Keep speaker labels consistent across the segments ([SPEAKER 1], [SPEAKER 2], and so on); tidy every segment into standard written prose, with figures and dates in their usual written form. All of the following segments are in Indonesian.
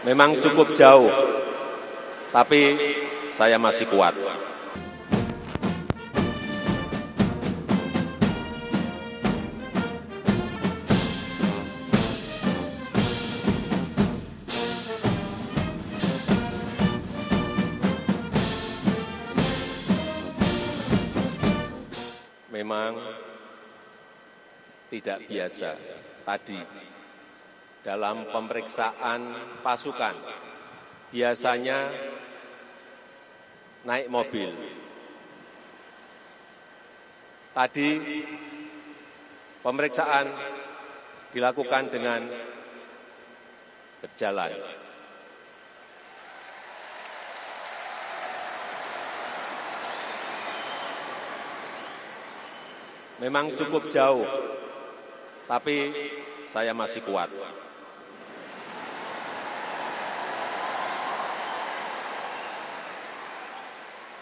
[SPEAKER 1] Memang cukup jauh, tapi saya masih kuat. Memang tidak biasa tadi dalam pemeriksaan pasukan, biasanya naik mobil. Tadi pemeriksaan dilakukan dengan berjalan. Memang cukup jauh, tapi saya masih kuat.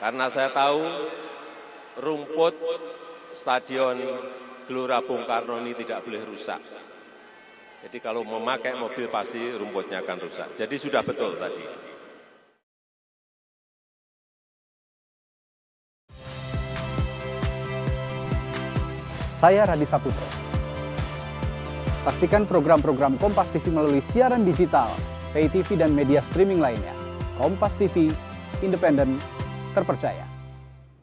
[SPEAKER 1] Karena saya tahu rumput Stadion Gelora Bung Karno ini tidak boleh rusak. Jadi kalau memakai mobil pasti rumputnya akan rusak. Jadi sudah betul tadi.
[SPEAKER 2] Saya Radi Saputro. Saksikan program-program Kompas TV melalui siaran digital, pay TV dan media streaming lainnya. Kompas TV, independen, terpercaya.